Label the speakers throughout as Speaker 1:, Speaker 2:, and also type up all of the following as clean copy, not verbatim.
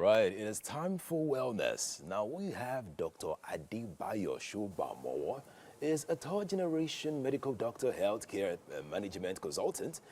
Speaker 1: right, it is time for wellness. Now we have Dr. Adebayo Shobamowo, is a third-generation medical doctor, healthcare management consultant,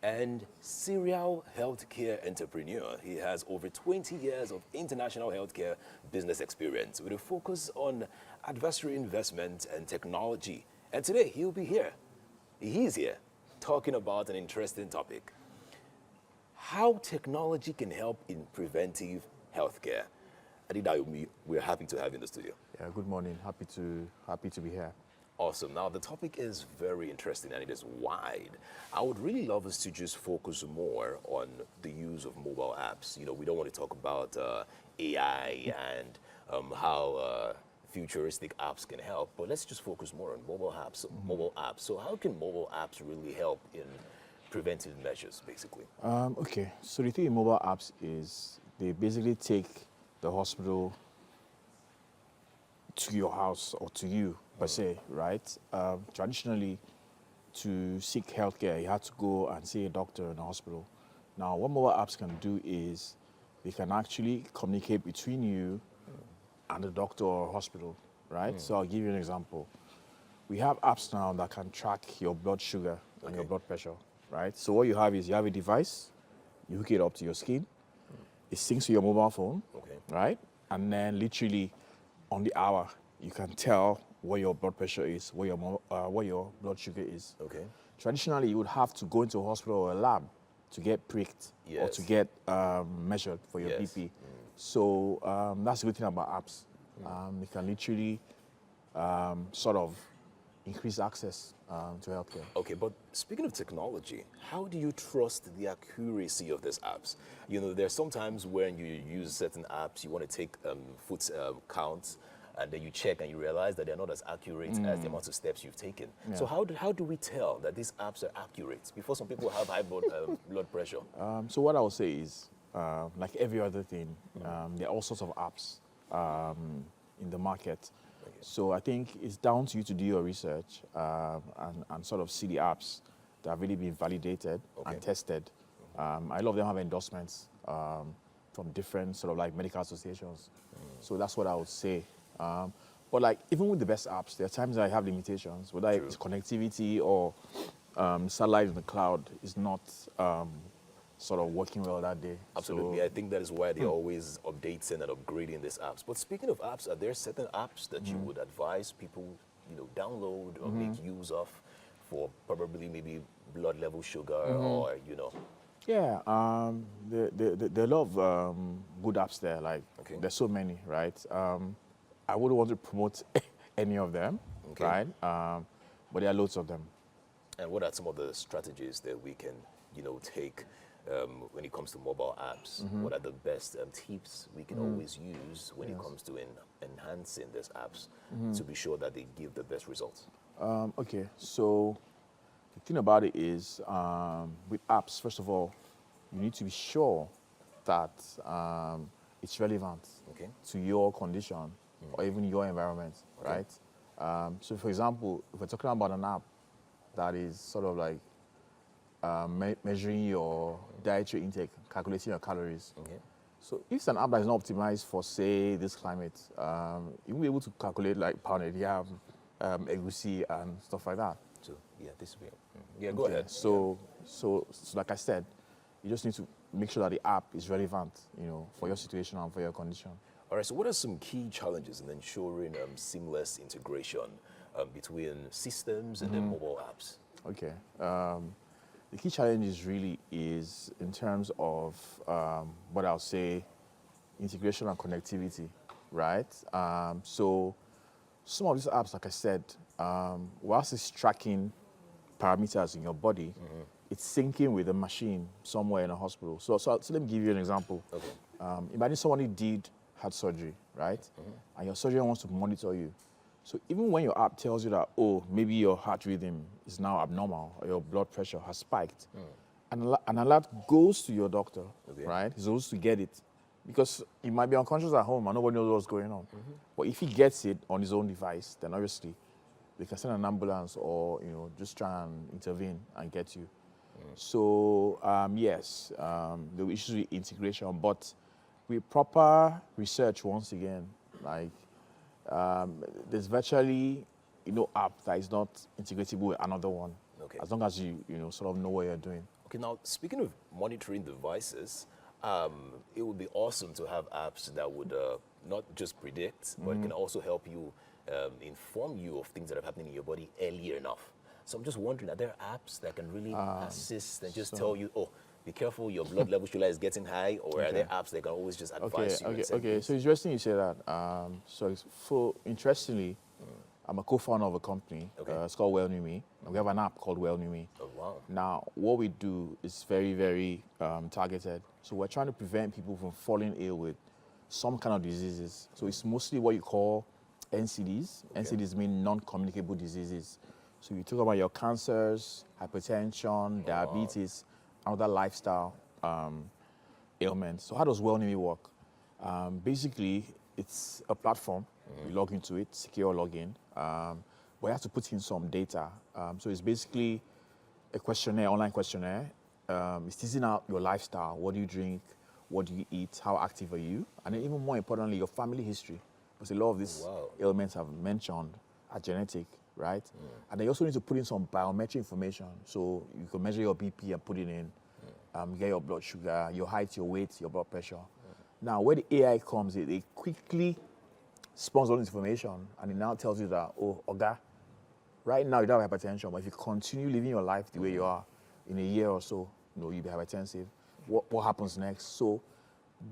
Speaker 1: and serial healthcare entrepreneur. He has over 20 years of international healthcare business experience with a focus on adversary investment and technology. And today he'll be here. He's here talking about an interesting topic: how technology can help in preventive healthcare. Adebayo, we're happy to have you in the studio.
Speaker 2: Yeah, good morning. Happy to be here.
Speaker 1: Awesome. Now, the topic is very interesting and it is wide. I would really love us to just focus more on the use of mobile apps. You know, we don't want to talk about AI and how futuristic apps can help, but let's just focus more on mobile apps. So how can mobile apps really help in preventive measures, basically?
Speaker 2: Okay, so the thing in mobile apps is they basically take the hospital to your house or to you, per se, right? Traditionally, to seek healthcare, you had to go and see a doctor in a hospital. Now, what mobile apps can do is they can actually communicate between you and the doctor or hospital, right? So I'll give you an example. We have apps now that can track your blood sugar and your blood pressure, right? So what you have is you have a device, you hook it up to your skin, it syncs to your mobile phone, right? And then literally on the hour, you can tell what your blood pressure is, what your blood sugar is. Okay. Traditionally, you would have to go into a hospital or a lab to get pricked or to get measured for your BP. So that's the good thing about apps. They can literally sort of increase access to healthcare.
Speaker 1: Okay, but speaking of technology, how do you trust the accuracy of these apps? You know, there's sometimes when you use certain apps, you want to take foot counts, and then you check and you realize that they're not as accurate as the amount of steps you've taken. Yeah. So how do we tell that these apps are accurate before some people have high blood pressure?
Speaker 2: So what I would say is, like every other thing, there are all sorts of apps in the market. So I think it's down to you to do your research and sort of see the apps that have really been validated and tested. A lot of them have endorsements from different sort of like medical associations. So that's what I would say. But like even with the best apps, there are times I have limitations, whether it's connectivity or satellite in the cloud is not sort of working well that day.
Speaker 1: Absolutely. So I think that is why they're always updating and upgrading these apps. But speaking of apps, are there certain apps that you would advise people, you know, download or make use of for probably maybe blood level sugar or, you know?
Speaker 2: Yeah, there are a lot of good apps there. Like, there's so many, right? I wouldn't want to promote any of them, right? But there are loads of them.
Speaker 1: And what are some of the strategies that we can, you know, take when it comes to mobile apps? What are the best tips we can always use when it comes to enhancing these apps to be sure that they give the best results?
Speaker 2: Okay, so the thing about it is with apps, first of all, you need to be sure that it's relevant to your condition or even your environment, right? So for example, if we're talking about an app that is sort of like measuring your dietary intake, calculating your calories. So if it's an app that is not optimized for, say, this climate, you won't be able to calculate like pounded yam, egusi, and stuff like that.
Speaker 1: So yeah, this way. Yeah, go ahead.
Speaker 2: So like I said, you just need to make sure that the app is relevant, you know, for your situation and for your condition.
Speaker 1: All right. So what are some key challenges in ensuring seamless integration between systems and then mobile apps?
Speaker 2: Okay. The key challenge really is in terms of what I'll say, integration and connectivity, right? So some of these apps, like I said, whilst it's tracking parameters in your body, it's syncing with a machine somewhere in a hospital. So let me give you an example. Imagine someone who had surgery, right? And your surgeon wants to monitor you. So even when your app tells you that, oh, maybe your heart rhythm is now abnormal or your blood pressure has spiked, an alert goes to your doctor, right? He's supposed to get it because he might be unconscious at home and nobody knows what's going on. But if he gets it on his own device, then obviously they can send an ambulance or, you know, just try and intervene and get you. So yes, there were issues with integration, but with proper research, once again, like there's virtually app that is not integratable with another one.
Speaker 1: Okay.
Speaker 2: As long as you sort of know what you're doing.
Speaker 1: Okay, now speaking of monitoring devices, it would be awesome to have apps that would not just predict, but can also help you inform you of things that are happening in your body earlier enough. So I'm just wondering, are there apps that can really assist and just tell you, oh, be careful, your blood level sugar is getting high, or are there apps that can always just advise you?
Speaker 2: Okay. So it's interesting you say that. Interestingly, I'm a co-founder of a company.
Speaker 1: Okay.
Speaker 2: It's called Well Knew Me. We have an app called Well Knew Me.
Speaker 1: Oh, wow.
Speaker 2: Now, what we do is very, very targeted. So we're trying to prevent people from falling ill with some kind of diseases. So it's mostly what you call NCDs.
Speaker 1: Okay.
Speaker 2: NCDs mean non-communicable diseases. So you talk about your cancers, hypertension, diabetes, and other lifestyle ailments. So how does Well Knew Me work? Basically, it's a platform. You log into it, secure login. But you have to put in some data. So it's basically a questionnaire, online questionnaire. It's teasing out your lifestyle. What do you drink? What do you eat? How active are you? And then even more importantly, your family history. Because a lot of these ailments I've mentioned are genetic, right? And then you also need to put in some biometric information. So you can measure your BP and put it in. Get your blood sugar, your height, your weight, your blood pressure. Now, where the AI comes in, it quickly spawns all this information, and it now tells you that, oh, Oga, right now you don't have hypertension, but if you continue living your life the way you are, in a year or so, you'll be hypertensive. What happens next? So,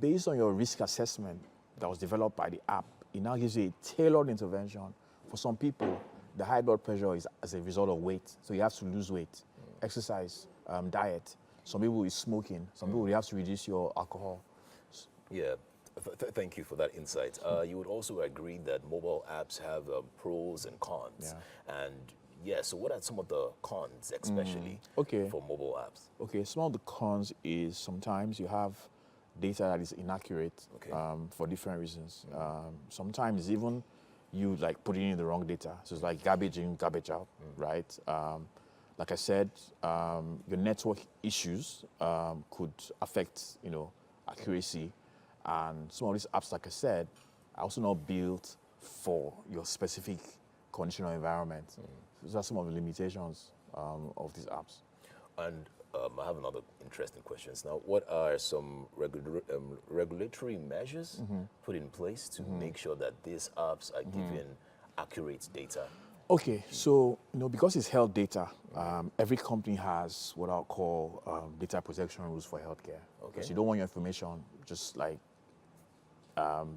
Speaker 2: based on your risk assessment that was developed by the app, it now gives you a tailored intervention. For some people, the high blood pressure is as a result of weight, so you have to lose weight, exercise, diet. Some people is smoking. Some people you have to reduce your alcohol.
Speaker 1: Yeah. Thank you for that insight. You would also agree that mobile apps have pros and cons.
Speaker 2: Yeah.
Speaker 1: And yeah, so what are some of the cons, especially for mobile apps?
Speaker 2: Okay, some of the cons is sometimes you have data that is inaccurate for different reasons. Sometimes even you like putting in the wrong data. So it's like garbage in, garbage out, right? Like I said, your network issues could affect, accuracy. And some of these apps, like I said, are also not built for your specific condition or environment. Those are some of the limitations of these apps.
Speaker 1: And I have another interesting question. Now, what are some regulatory measures put in place to make sure that these apps are giving accurate data?
Speaker 2: Okay, so because it's health data, every company has what I'll call data protection rules for healthcare.
Speaker 1: Okay.
Speaker 2: Because you don't want your information just like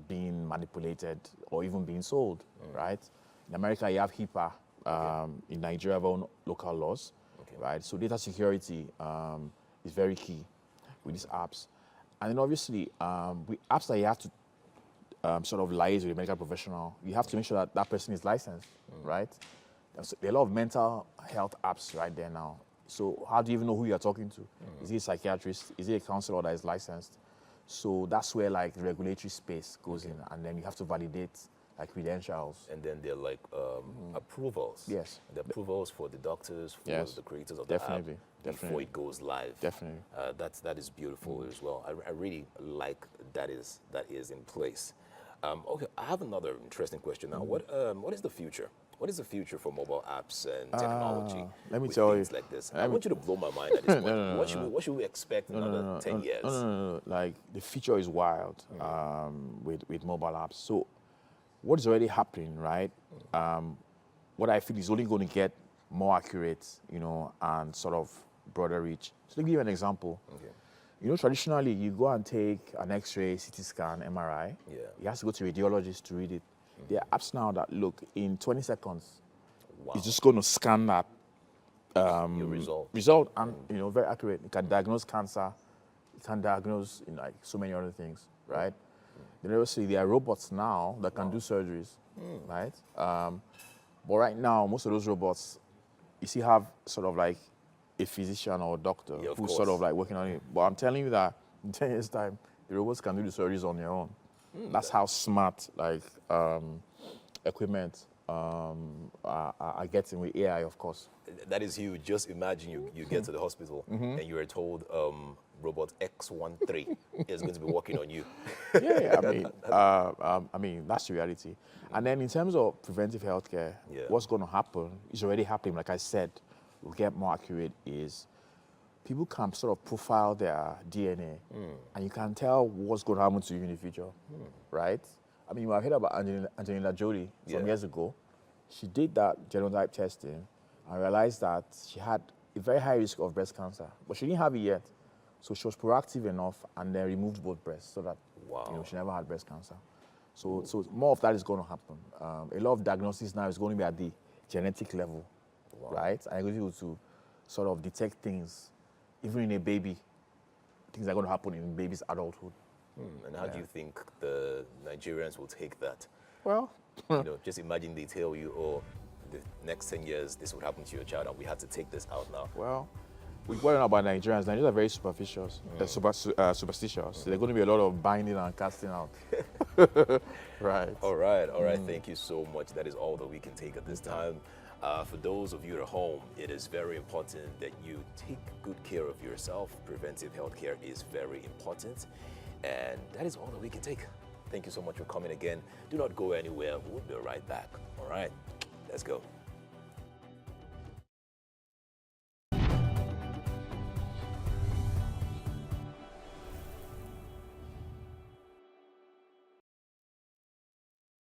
Speaker 2: being manipulated or even being sold, right? In America, you have HIPAA. In Nigeria, we have our own local laws, right? So data security is very key with these apps. And then obviously, with apps that you have to sort of liaise with a medical professional, you have to make sure that that person is licensed, right? So there are a lot of mental health apps right there now. So how do you even know who you're talking to? Is he a psychiatrist? Is he a counselor that is licensed? So that's where like the regulatory space goes in, and then you have to validate like credentials.
Speaker 1: And then there are like approvals.
Speaker 2: Yes.
Speaker 1: The approvals for the doctors, for the creators of
Speaker 2: Definitely.
Speaker 1: the app before it goes live.
Speaker 2: Definitely.
Speaker 1: That is beautiful as well. I really like that is in place. Okay, I have another interesting question now. What is the future? What is the future for mobile apps and technology?
Speaker 2: Let me
Speaker 1: with
Speaker 2: tell
Speaker 1: things
Speaker 2: you.
Speaker 1: like this. I want you to blow my mind at this point. What should we expect in another 10 years?
Speaker 2: No. Like the future is wild with mobile apps. So what is already happening, right? What I feel is only going to get more accurate, and sort of broader reach. So to give you an example, traditionally you go and take an X-ray, CT scan, MRI.
Speaker 1: Yeah.
Speaker 2: You have to go to a radiologist to read it. There are apps now that look in 20 seconds.
Speaker 1: Wow.
Speaker 2: It's just going to scan that
Speaker 1: Your
Speaker 2: result, and very accurate. It can diagnose cancer. It can diagnose like so many other things, right? Then obviously there are robots now that can do surgeries, right? But right now, most of those robots, you see, have sort of like a physician or a doctor who's sort of like working on it. But I'm telling you that in 10 years' time, the robots can do the surgeries on their own. That's how smart like equipment are getting with AI, of course.
Speaker 1: That is huge. Just imagine you get to the hospital and you are told robot X13 is going to be working on you.
Speaker 2: Yeah, I mean that's the reality. And then in terms of preventive healthcare,
Speaker 1: Yeah.
Speaker 2: what's going to happen is already happening. Like I said, we'll get more accurate is people can sort of profile their DNA, and you can tell what's going to happen to you in the future, right? I mean, I've heard about Angelina Jolie some
Speaker 1: Yeah.
Speaker 2: years ago. She did that genotype testing and realized that she had a very high risk of breast cancer, but she didn't have it yet. So she was proactive enough and then removed both breasts so that
Speaker 1: Wow.
Speaker 2: she never had breast cancer. So more of that is going to happen. A lot of diagnosis now is going to be at the genetic level, right? And you're going to be able to sort of detect things, even in a baby. Things are going to happen in baby's adulthood.
Speaker 1: And how do you think the Nigerians will take that?
Speaker 2: Well,
Speaker 1: Just imagine they tell you, oh, the next 10 years, this would happen to your child, and we have to take this out now.
Speaker 2: well, we what know about Nigerians? Nigerians are very superstitious. So there's going to be a lot of binding and casting out. Right.
Speaker 1: All right, all right. Thank you so much. That is all that we can take at this time. For those of you at home, it is very important that you take good care of yourself. Preventive healthcare is very important. And that is all that we can take. Thank you so much for coming again. Do not go anywhere. We'll be right back. All right, let's go.